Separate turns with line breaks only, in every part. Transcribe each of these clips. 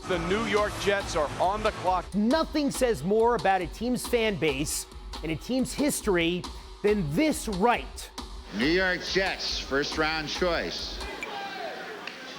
The New York Jets are on the clock.
Nothing says more about a team's fan base and a team's history than this right.
New York Jets, first-round choice.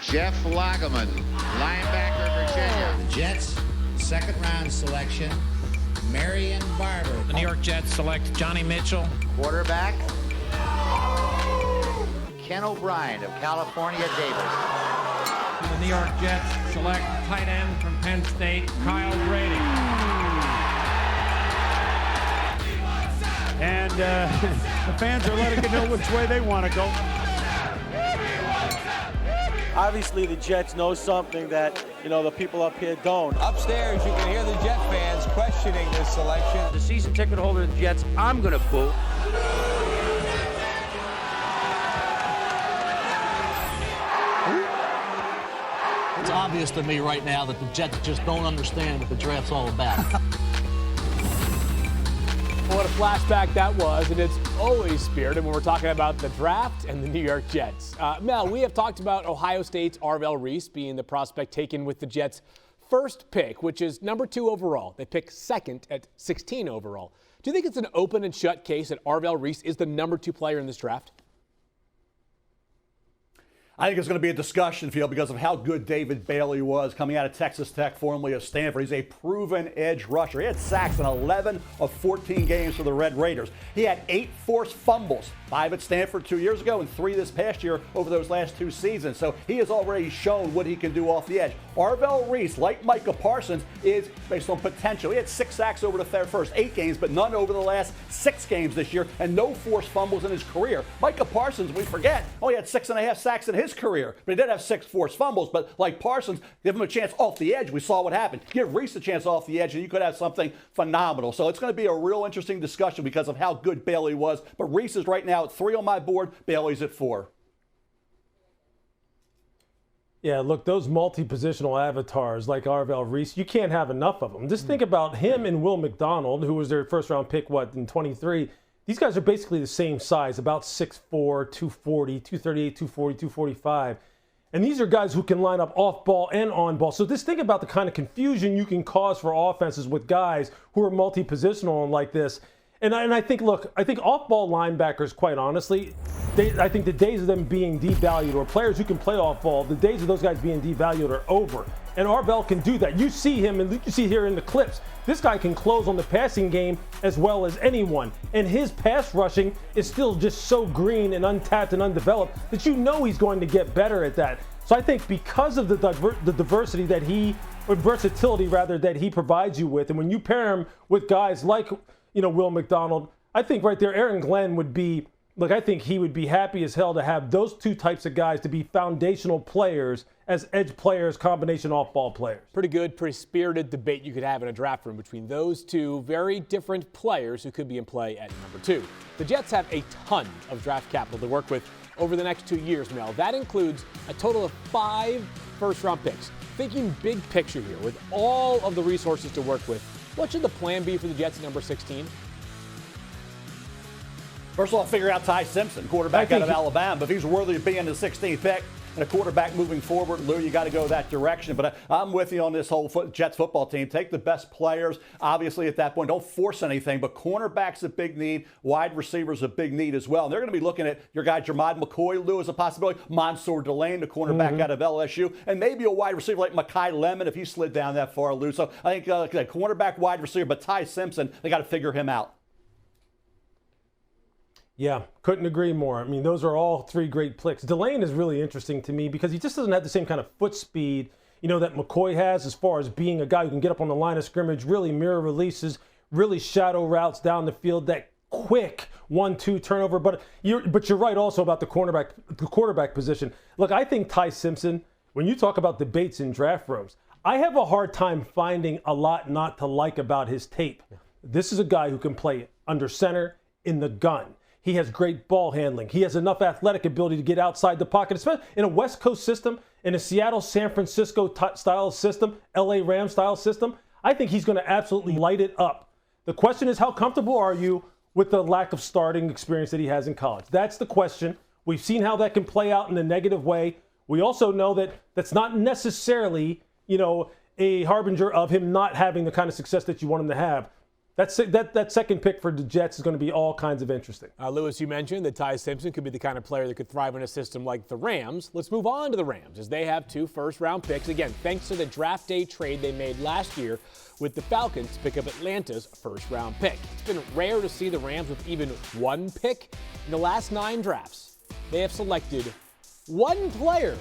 Jeff Lageman, linebacker, Virginia.
The Jets, second-round selection, Marion Barber.
The New York Jets select Johnny Mitchell.
Quarterback, Ken O'Brien of California Davis.
The New York Jets select tight end from Penn State, Kyle Brady.
And the fans are letting it know which way they want to go.
Obviously, the Jets know something that, the people up here don't.
Upstairs, you can hear the Jet fans questioning this selection.
The season ticket holder of the Jets, I'm going to boo.
It's obvious to me right now that the Jets just don't understand what the draft's all about.
What a flashback that was, and it's always spirited when we're talking about the draft and the New York Jets. Mel, we have talked about Ohio State's Arvell Reese being the prospect taken with the Jets' first pick, which is number 2 overall. They pick second at 16 overall. Do you think it's an open and shut case that Arvell Reese is the number 2 player in this draft?
I think it's going to be a discussion field because of how good David Bailey was coming out of Texas Tech, formerly of Stanford. He's a proven edge rusher. He had sacks in 11 of 14 games for the Red Raiders. He had 8 forced fumbles, 5 at Stanford 2 years ago and 3 this past year over those last 2 seasons. So he has already shown what he can do off the edge. Arvell Reese, like Micah Parsons, is based on potential. He had 6 sacks over the first 8 games, but none over the last 6 games this year, and no forced fumbles in his career. Micah Parsons, we forget, only had 6.5 sacks in his career, but he did have 6 forced fumbles. But like Parsons, give him a chance off the edge. We saw what happened. Give Reese a chance off the edge, and you could have something phenomenal. So it's going to be a real interesting discussion because of how good Bailey was. But Reese is right now at 3 on my board. Bailey's at 4.
Yeah, look, those multi-positional avatars like Arvell Reese, you can't have enough of them. Just think about him and Will McDonald, who was their first-round pick, in 23. These guys are basically the same size, about 6'4", 240, 238, 240, 245. And these are guys who can line up off ball and on ball. So just think about the kind of confusion you can cause for offenses with guys who are multi-positional and like this. And I think off-ball linebackers, quite honestly, I think the days of them being devalued, or players who can play off-ball, the days of those guys being devalued are over. And Arvell can do that. You see him, and you see here in the clips, this guy can close on the passing game as well as anyone. And his pass rushing is still just so green and untapped and undeveloped that you know he's going to get better at that. So I think because of the diversity or versatility rather, that he provides you with, and when you pair him with guys like, Will McDonald, I think right there, Aaron Glenn would be, I think he would be happy as hell to have those 2 types of guys to be foundational players as edge players, combination off-ball players.
Pretty good, pretty spirited debate you could have in a draft room between those 2 very different players who could be in play at number 2. The Jets have a ton of draft capital to work with over the next 2 years, Mel. That includes a total of 5 first-round picks. Thinking big picture here, with all of the resources to work with, what should the plan be for the Jets at number 16?
First of all, figure out Ty Simpson, quarterback out of Alabama. If he's worthy of being the 16th pick and a quarterback moving forward, Lou, you got to go that direction. But I'm with you on this whole Jets football team. Take the best players. Obviously, at that point, don't force anything. But cornerback's a big need. Wide receivers a big need as well. And they're going to be looking at your guy, Jermod McCoy, Lou, as a possibility. Mansour Delane, the cornerback out of LSU. And maybe a wide receiver like Mekhi Lemon if he slid down that far, Lou. So I think a cornerback, wide receiver. But Ty Simpson, they got to figure him out.
Yeah, couldn't agree more. I mean, those are all 3 great picks. Delane is really interesting to me because he just doesn't have the same kind of foot speed, that McCoy has, as far as being a guy who can get up on the line of scrimmage, really mirror releases, really shadow routes down the field, that quick 1-2 turnover. But you're right also about the quarterback position. Look, I think Ty Simpson, when you talk about debates in draft rooms, I have a hard time finding a lot not to like about his tape. This is a guy who can play under center, in the gun. He has great ball handling. He has enough athletic ability to get outside the pocket, especially in a West Coast system, in a Seattle, San Francisco style system, LA Rams style system. I think he's going to absolutely light it up. The question is, how comfortable are you with the lack of starting experience that he has in college? That's the question. We've seen how that can play out in a negative way. We also know that that's not necessarily, a harbinger of him not having the kind of success that you want him to have. That second pick for the Jets is going to be all kinds of interesting.
Lewis, you mentioned that Ty Simpson could be the kind of player that could thrive in a system like the Rams. Let's move on to the Rams, as they have 2 first-round picks. Again, thanks to the draft day trade they made last year with the Falcons to pick up Atlanta's first-round pick. It's been rare to see the Rams with even 1 pick. In the last 9 drafts, they have selected 1 player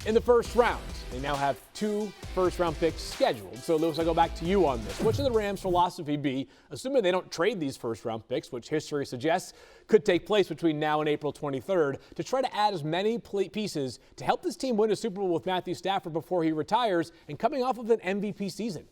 in the first round. They now have 2 first-round picks scheduled. So, Lewis, I go back to you on this. What should the Rams' philosophy be, assuming they don't trade these first-round picks, which history suggests could take place between now and April 23rd, to try to add as many pieces to help this team win a Super Bowl with Matthew Stafford before he retires and coming off of an MVP season?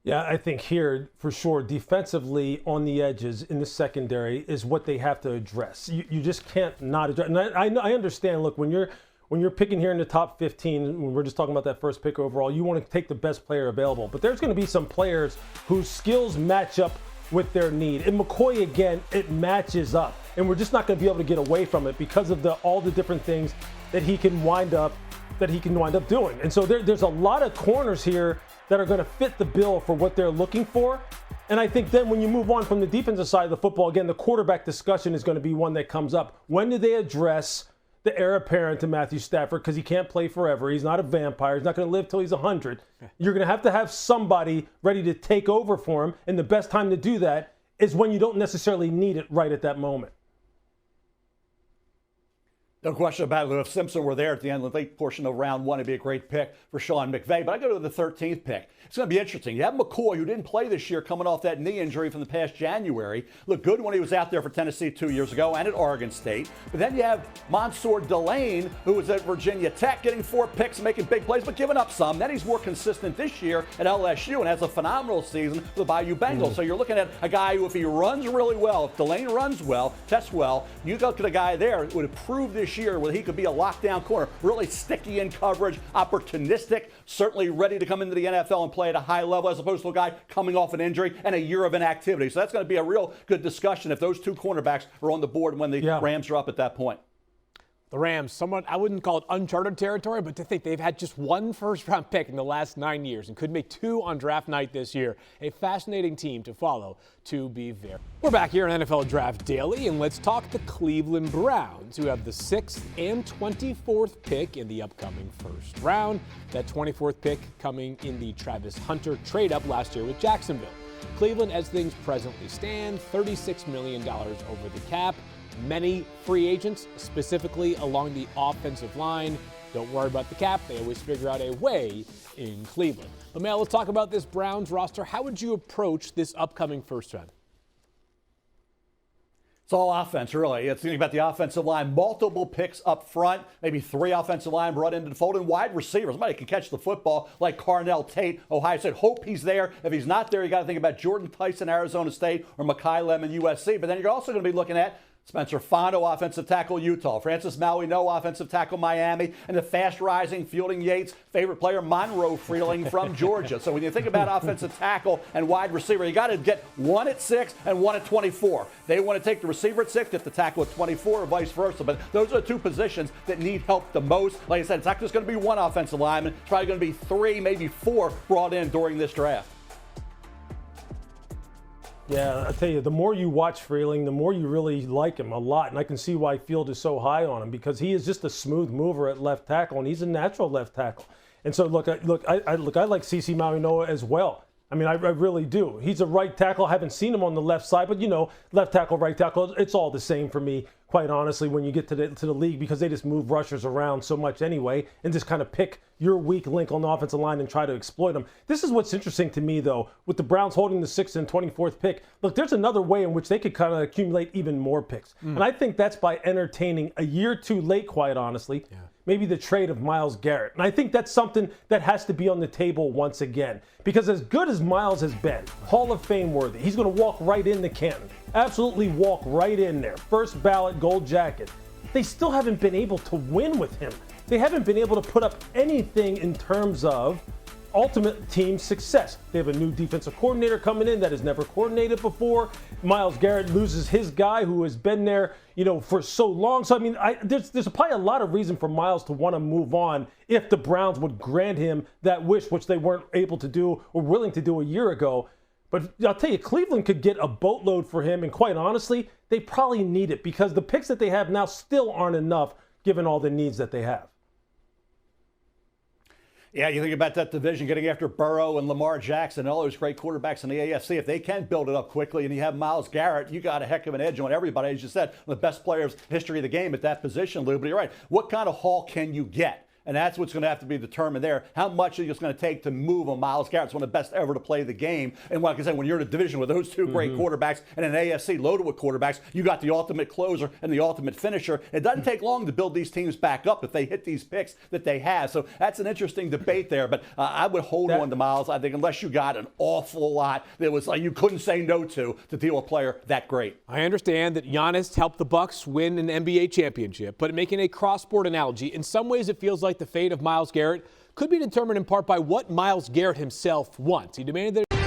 Yeah, I think here, for sure, defensively on the edges in the secondary is what they have to address. You just can't not address. And I understand, look, when you're picking here in the top 15, when we're just talking about that first pick overall, you want to take the best player available. But there's going to be some players whose skills match up with their need. And McCoy, again, it matches up. And we're just not going to be able to get away from it because of all the different things that he can wind up doing. And so there's a lot of corners here that are going to fit the bill for what they're looking for. And I think then when you move on from the defensive side of the football, again, the quarterback discussion is going to be one that comes up. When do they address the heir apparent to Matthew Stafford? Because he can't play forever. He's not a vampire. He's not going to live till he's 100. You're going to have somebody ready to take over for him. And the best time to do that is when you don't necessarily need it right at that moment.
No question about it. If Simpson were there at the end of the late portion of round 1, it'd be a great pick for Sean McVay. But I go to the 13th pick. It's going to be interesting. You have McCoy, who didn't play this year, coming off that knee injury from the past January. Looked good when he was out there for Tennessee 2 years ago and at Oregon State. But then you have Mansour Delane, who was at Virginia Tech, getting 4 picks, making big plays, but giving up some. Then he's more consistent this year at LSU and has a phenomenal season for the Bayou Bengals. So you're looking at a guy who, if he runs really well, if Delane runs well, tests well, you go to the guy there who would have proved this year where he could be a lockdown corner, really sticky in coverage, opportunistic, certainly ready to come into the NFL and play at a high level, as opposed to a guy coming off an injury and a year of inactivity. So that's going to be a real good discussion if those 2 cornerbacks are on the board when the Rams are up at that point.
The Rams, somewhat, I wouldn't call it uncharted territory, but to think they've had just 1 first-round pick in the last 9 years and could make 2 on draft night this year. A fascinating team to follow, to be fair. We're back here on NFL Draft Daily, and let's talk the Cleveland Browns, who have the 6th and 24th pick in the upcoming first round. That 24th pick coming in the Travis Hunter trade-up last year with Jacksonville. Cleveland, as things presently stand, $36 million over the cap. Many free agents, specifically along the offensive line. Don't worry about the cap. They always figure out a way in Cleveland. But, Mel, let's talk about this Browns roster. How would you approach this upcoming first round?
It's all offense, really. It's thinking about the offensive line. Multiple picks up front, maybe 3 offensive line brought into the fold, and wide receivers. Somebody can catch the football like Carnell Tate, Ohio State. Hope he's there. If he's not there, you got to think about Jordan Tyson, Arizona State, or Mekhi Lemon, USC. But then you're also going to be looking at Spencer Fondo, offensive tackle, Utah. Francis Mauigoa, offensive tackle, Miami. And the fast-rising, fielding Yates, favorite player, Monroe Freeling from Georgia. So when you think about offensive tackle and wide receiver, you got to get 1 at 6 and 1 at 24. They want to take the receiver at 6, get the tackle at 24, or vice versa. But those are the 2 positions that need help the most. Like I said, it's not just going to be 1 offensive lineman. It's probably going to be 3, maybe 4 brought in during this draft.
Yeah, I tell you, the more you watch Freeling, the more you really like him a lot. And I can see why Field is so high on him, because he is just a smooth mover at left tackle, and he's a natural left tackle. And so, I like CeCe Mauigoa as well. I mean, I really do. He's a right tackle. I haven't seen him on the left side, but, left tackle, right tackle, it's all the same for me, quite honestly, when you get to the league, because they just move rushers around so much anyway and just kind of pick your weak link on the offensive line and try to exploit them. This is what's interesting to me, though, with the Browns holding the 6th and 24th pick. Look, there's another way in which they could kind of accumulate even more picks. And I think that's by entertaining a year too late, quite honestly. Yeah. Maybe the trade of Myles Garrett. And I think that's something that has to be on the table once again. Because as good as Myles has been, Hall of Fame worthy, he's going to walk right into Canton. Absolutely walk right in there. First ballot gold jacket. They still haven't been able to win with him. They haven't been able to put up anything in terms of ultimate team success. They have a new defensive coordinator coming in that has never coordinated before. Myles Garrett loses his guy who has been there, for so long. So, I mean, there's probably a lot of reason for Myles to want to move on if the Browns would grant him that wish, which they weren't able to do or willing to do a year ago. But I'll tell you, Cleveland could get a boatload for him, and quite honestly, they probably need it because the picks that they have now still aren't enough given all the needs that they have.
Yeah, you think about that division, getting after Burrow and Lamar Jackson and all those great quarterbacks in the AFC. If they can build it up quickly and you have Myles Garrett, you got a heck of an edge on everybody. As you said, one of the best players in the history of the game at that position, Lou. But you're right. What kind of haul can you get? And that's what's going to have to be determined there. How much is it going to take to move a Myles Garrett? It's one of the best ever to play the game. And like I said, when you're in a division with those two great quarterbacks and an AFC loaded with quarterbacks, you got the ultimate closer and the ultimate finisher. It doesn't take long to build these teams back up if they hit these picks that they have. So that's an interesting debate there. But I would hold on to Myles, I think, unless you got an awful lot that was like you couldn't say no to deal with a player that great.
I understand that Giannis helped the Bucks win an NBA championship, but making a cross-sport analogy, in some ways it feels like the fate of Myles Garrett could be determined in part by what Myles Garrett himself wants. He demanded that